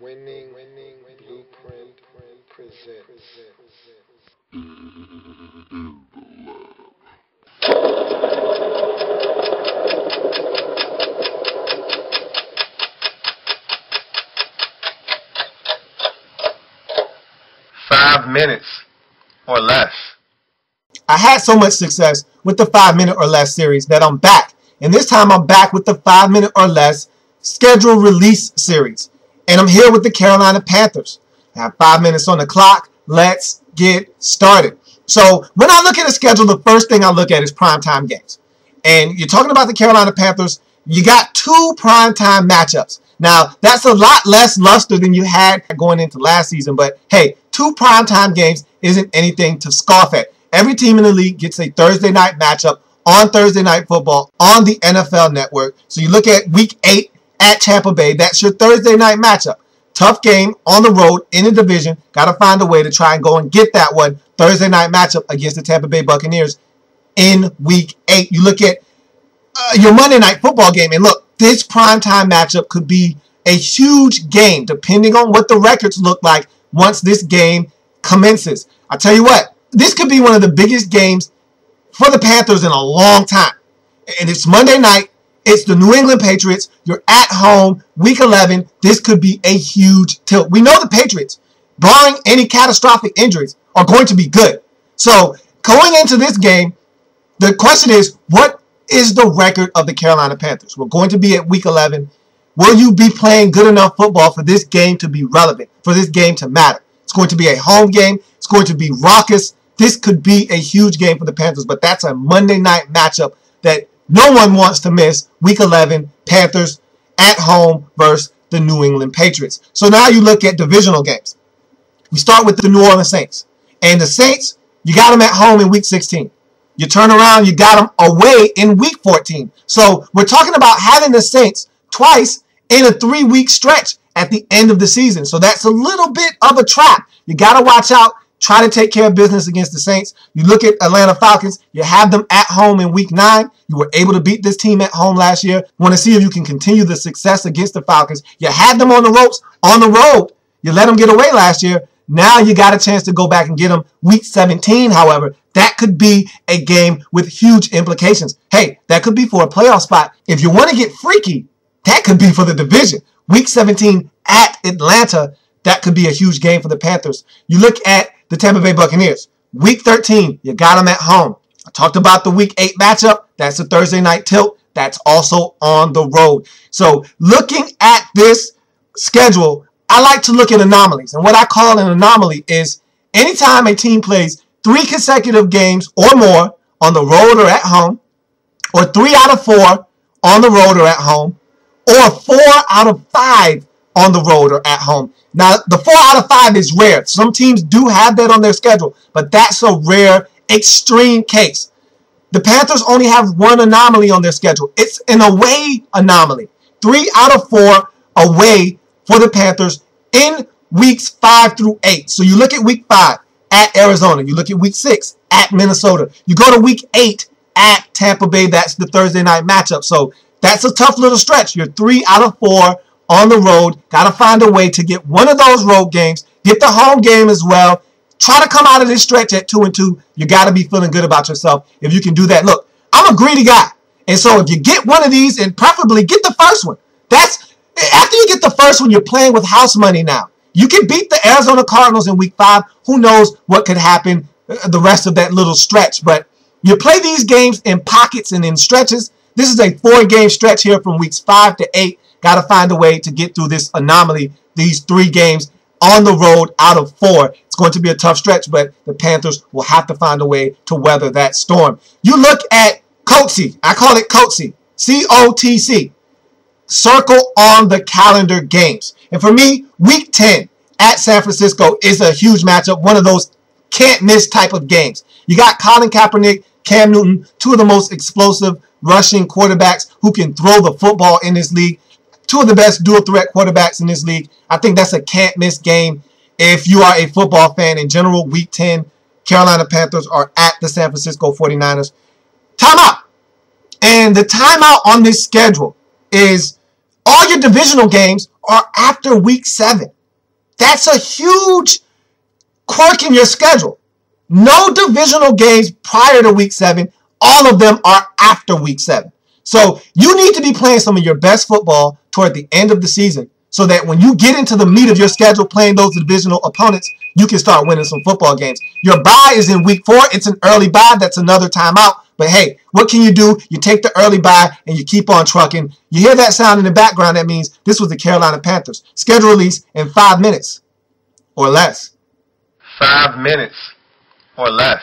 Winning Blueprint presents. 5 minutes or less. I had so much success with the 5 minute or less series that I'm back. And this time I'm back with the 5 minute or less schedule release series. And I'm here with the Carolina Panthers. I have 5 minutes on the clock. Let's get started. So when I look at a schedule, the first thing I look at is primetime games. And you're talking about the Carolina Panthers, you got 2 primetime matchups. Now, that's a lot less luster than you had going into last season. But hey, 2 primetime games isn't anything to scoff at. Every team in the league gets a Thursday night matchup on Thursday Night Football on the NFL Network. So you look at Week 8 at Tampa Bay. That's your Thursday night matchup. Tough game on the road in the division. Got to find a way to try and go and get that one Thursday night matchup against the Tampa Bay Buccaneers in Week 8. You look at your Monday Night Football game, and look, this primetime matchup could be a huge game depending on what the records look like once this game commences. I tell you what, this could be one of the biggest games for the Panthers in a long time. And it's Monday night. It's the New England Patriots. You're at home, Week 11. This could be a huge tilt. We know the Patriots, barring any catastrophic injuries, are going to be good. So going into this game, the question is, what is the record of the Carolina Panthers? We're going to be at Week 11. Will you be playing good enough football for this game to be relevant, for this game to matter? It's going to be a home game. It's going to be raucous. This could be a huge game for the Panthers, but that's a Monday night matchup that no one wants to miss. Week 11, Panthers at home versus the New England Patriots. So now you look at divisional games. We start with the New Orleans Saints. And the Saints, you got them at home in Week 16. You turn around, you got them away in Week 14. So we're talking about having the Saints twice in a 3-week stretch at the end of the season. So that's a little bit of a trap. You got to watch out. Try to take care of business against the Saints. You look at Atlanta Falcons. You have them at home in Week 9. You were able to beat this team at home last year. Want to see if you can continue the success against the Falcons. You had them on the ropes, on the road. You let them get away last year. Now you got a chance to go back and get them Week 17, however. That could be a game with huge implications. Hey, that could be for a playoff spot. If you want to get freaky, that could be for the division. Week 17 at Atlanta. That could be a huge game for the Panthers. You look at the Tampa Bay Buccaneers. Week 13, you got them at home. I talked about the Week 8 matchup. That's a Thursday night tilt. That's also on the road. So looking at this schedule, I like to look at anomalies. And what I call an anomaly is anytime a team plays 3 consecutive games or more on the road or at home, or 3 out of 4 on the road or at home, or 4 out of 5 on the road or at home. Now, the 4 out of 5 is rare. Some teams do have that on their schedule, but that's a rare, extreme case. The Panthers only have one anomaly on their schedule. It's an away anomaly. 3 out of 4 away for the Panthers in weeks 5 through 8. So you look at Week 5 at Arizona. You look at Week 6 at Minnesota. You go to Week 8 at Tampa Bay. That's the Thursday night matchup. So that's a tough little stretch. You're 3 out of 4 on the road. Got to find a way to get one of those road games. Get the home game as well. Try to come out of this stretch at 2-2. You got to be feeling good about yourself if you can do that. Look, I'm a greedy guy. And so if you get one of these, and preferably get the first one. That's after you get the first one, you're playing with house money now. You can beat the Arizona Cardinals in Week 5. Who knows what could happen the rest of that little stretch. But you play these games in pockets and in stretches. This is a 4-game stretch here from weeks 5 to 8. Got to find a way to get through this anomaly, these 3 games on the road out of 4. It's going to be a tough stretch, but the Panthers will have to find a way to weather that storm. You look at Coatsy. I call it Coatsy. C-O-T-C. Circle on the calendar games. And for me, Week 10 at San Francisco is a huge matchup, one of those can't-miss type of games. You got Colin Kaepernick, Cam Newton, 2 of the most explosive rushing quarterbacks who can throw the football in this league. 2 of the best dual-threat quarterbacks in this league. I think that's a can't-miss game if you are a football fan in general. Week 10, Carolina Panthers are at the San Francisco 49ers. Timeout. And the timeout on this schedule is all your divisional games are after week 7. That's a huge quirk in your schedule. No divisional games prior to week 7. All of them are after week 7. So you need to be playing some of your best football toward the end of the season so that when you get into the meat of your schedule playing those divisional opponents, you can start winning some football games. Your bye is in week 4. It's an early bye. That's another timeout. But hey, what can you do? You take the early bye and you keep on trucking. You hear that sound in the background. That means this was the Carolina Panthers. Schedule release in 5 minutes or less. 5 minutes or less.